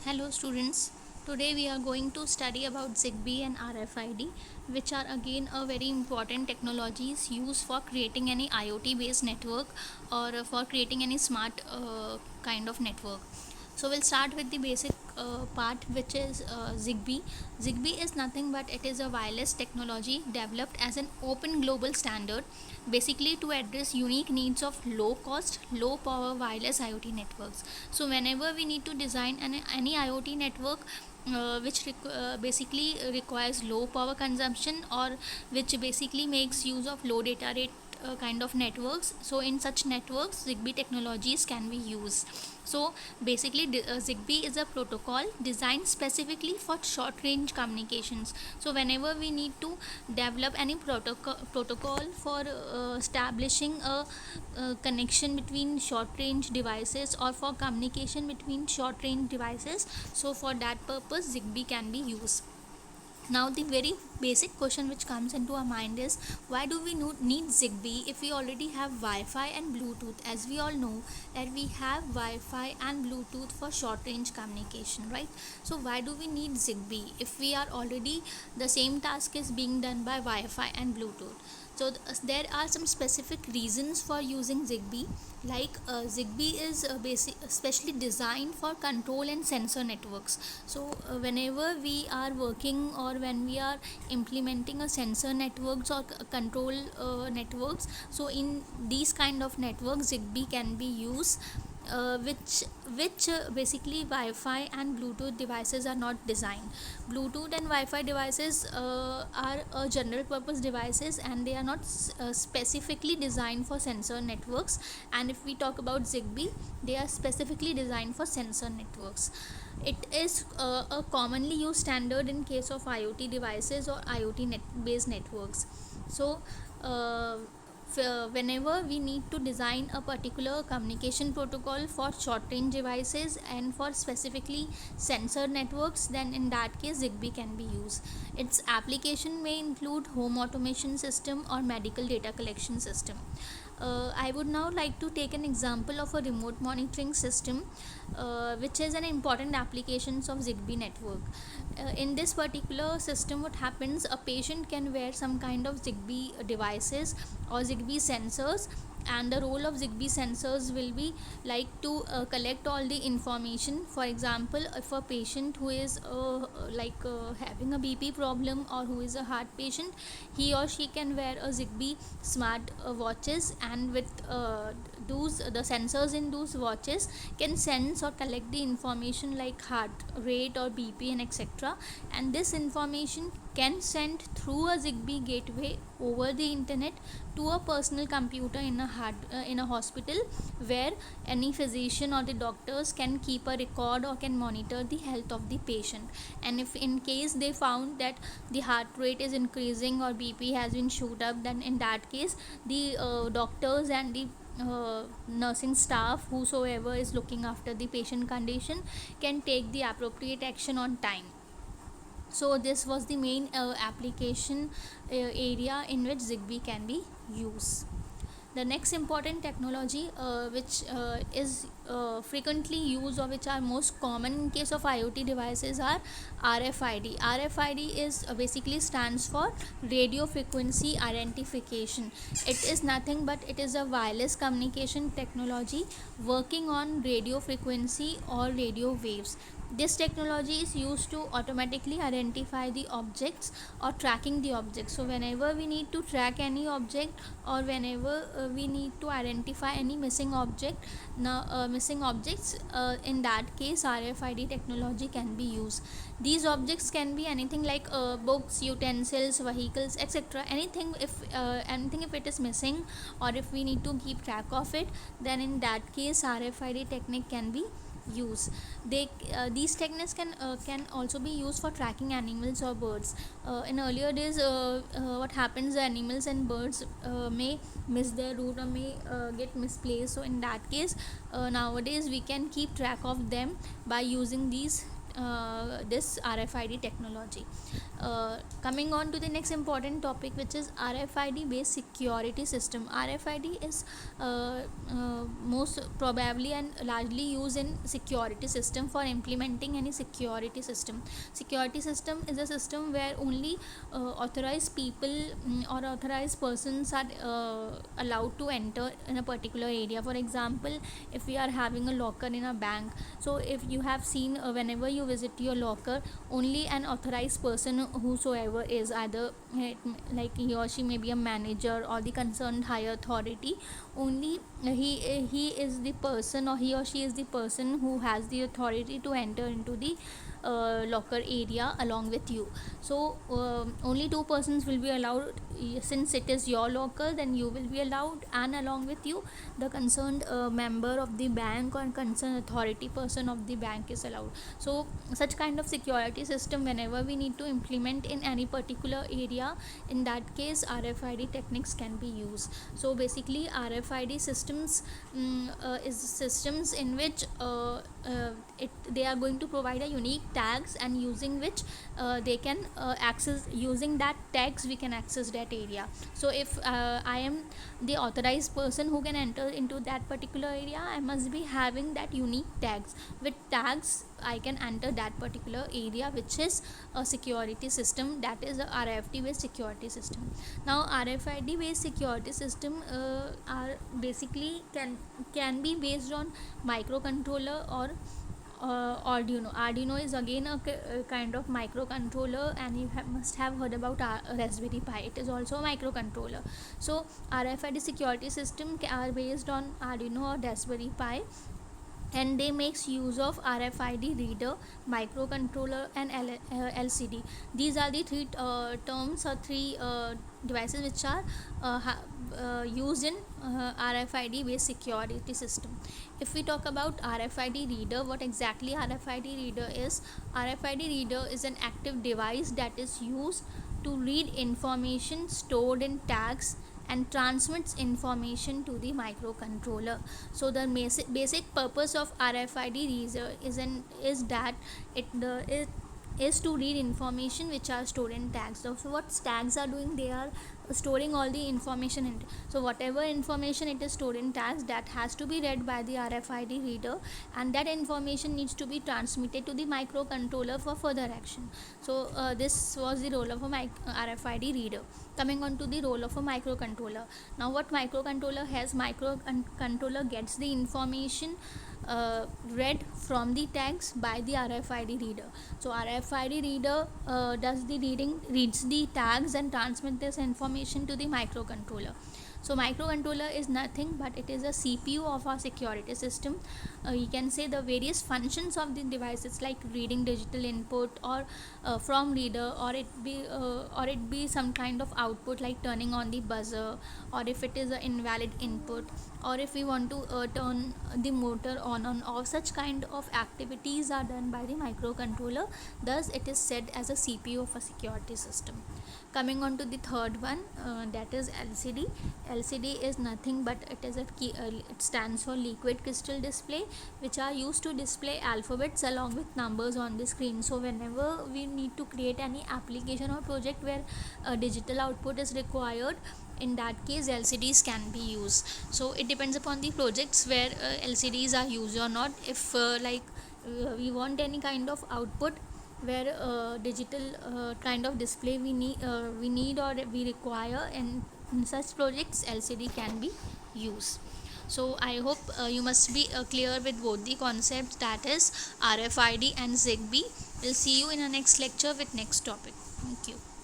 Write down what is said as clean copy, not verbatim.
Hello students, today we are going to study about ZigBee and RFID, which are again a very important technologies used for creating any IoT based network or for creating any smart kind of network. So we'll start with the basic part, which is ZigBee. ZigBee is nothing but it is a wireless technology developed as an open global standard, basically to address unique needs of low cost, low power wireless IoT networks. So whenever we need to design any IoT network which basically requires low power consumption, or which basically makes use of low data rate kind of networks, so in such networks ZigBee technologies can be used. So basically ZigBee is a protocol designed specifically for short range communications. So whenever we need to develop any protocol for establishing a connection between short range devices or for communication between short range devices, so for that purpose ZigBee can be used. Now the very basic question which comes into our mind is, why do we need ZigBee if we already have Wi-Fi and Bluetooth? As we all know that we have Wi-Fi and Bluetooth for short range communication, right? So why do we need ZigBee if we are already, the same task is being done by Wi-Fi and Bluetooth? So there are some specific reasons for using ZigBee. Like ZigBee is especially designed for control and sensor networks. So whenever we are working or when we are implementing a sensor networks or control networks, so in these kind of networks ZigBee can be used, which basically Wi-Fi and Bluetooth devices are not designed. Bluetooth and Wi-Fi devices are general purpose devices, and they are not specifically designed for sensor networks. And if we talk about ZigBee, they are specifically designed for sensor networks. It is a commonly used standard in case of IoT devices or IoT based networks. So whenever we need to design a particular communication protocol for short range devices and for specifically sensor networks, then in that case ZigBee can be used. Its application may include home automation system or medical data collection system. I would now like to take an example of a remote monitoring system, which is an important applications of ZigBee network. In this particular system, what happens, a patient can wear some kind of ZigBee devices or ZigBee sensors, and the role of ZigBee sensors will be like to collect all the information. For example, if a patient who is having a BP problem or who is a heart patient, he or she can wear a ZigBee smart watches, and with those the sensors in those watches can sense or collect the information like heart rate or BP and etc. And this information can send through a ZigBee gateway over the internet to a personal computer in a hospital, where any physician or the doctors can keep a record or can monitor the health of the patient. And if in case they found that the heart rate is increasing or BP has been shoot up, then in that case the doctors and the nursing staff, whosoever is looking after the patient condition, can take the appropriate action on time. So this was the main application area in which ZigBee can be used. The next important technology which is frequently used, or which are most common in case of IoT devices, are RFID. RFID is basically stands for radio frequency identification. It is nothing but it is a wireless communication technology working on radio frequency or radio waves. This technology is used to automatically identify the objects or tracking the objects. So whenever we need to track any object, or whenever we need to identify any missing objects, in that case RFID technology can be used. These objects can be anything like books, utensils, vehicles, etc. Anything if it is missing, or if we need to keep track of it, then in that case RFID technique can be use. These techniques can also be used for tracking animals or birds. In earlier days, what happens, the animals and birds may miss their route or may get misplaced. So in that case, nowadays we can keep track of them by using this RFID technology. Coming on to the next important topic, which is RFID based security system. RFID is most probably and largely used in security system for implementing any security system. Security system is a system where only authorized people, or authorized persons are allowed to enter in a particular area. For example, if we are having a locker in a bank, so if you have seen, whenever you visit your locker, only an authorized person, whosoever is, either like he or she may be a manager or the concerned higher authority, only he is the person, or he or she is the person who has the authority to enter into the locker area along with you. So only two persons will be allowed. Since it is your locker, then you will be allowed, and along with you the concerned member of the bank or concerned authority person of the bank is allowed. So such kind of security system, whenever we need to implement in any particular area, in that case RFID techniques can be used. So basically RFID systems is systems in which they are going to provide a unique tags, and using which they can access, using that tags we can access that area. So if I am the authorized person who can enter into that particular area, I must be having that unique tags. With tags I can enter that particular area, which is a security system, that is a RFID based security system. Now RFID based security system are basically can be based on microcontroller or Arduino. Arduino is again a kind of microcontroller, and you must have heard about Raspberry Pi. It is also a microcontroller. So RFID security system are based on Arduino or Raspberry Pi, and they makes use of RFID reader, microcontroller, and LCD. These are the three terms, or three devices which are used in RFID based security system. If we talk about RFID reader, what exactly RFID reader is? RFID reader is an active device that is used to read information stored in tags and transmits information to the microcontroller. So the basic purpose of RFID reader is that it is to read information which are stored in tags. So what tags are doing, they are storing all the information in. So whatever information it is stored in tags, that has to be read by the RFID reader, and that information needs to be transmitted to the microcontroller for further action. So this was the role of a RFID reader. Coming on to the role of a microcontroller. Now what microcontroller has? Microcontroller gets the information read from the tags by the RFID reader. So RFID reader reads the tags and transmits this information to the microcontroller. So microcontroller is nothing but it is a CPU of our security system. You can say the various functions of the devices, like reading digital input or from reader, or it be some kind of output like turning on the buzzer, or if it is an invalid input, or if we want to turn the motor on off. Such kind of activities are done by the microcontroller. Thus it is said as a CPU of a security system. Coming on to the third one, that is LCD. LCD is nothing but it stands for liquid crystal display, which are used to display alphabets along with numbers on the screen. So whenever we need to create any application or project where digital output is required, in that case LCDs can be used. So it depends upon the projects where LCDs are used or not. If we want any kind of output where digital kind of display we need or we require, and in such projects LCD can be used. So I hope you must be clear with both the concepts, that is RFID and ZigBee. We'll see you in our next lecture with next topic. Thank you.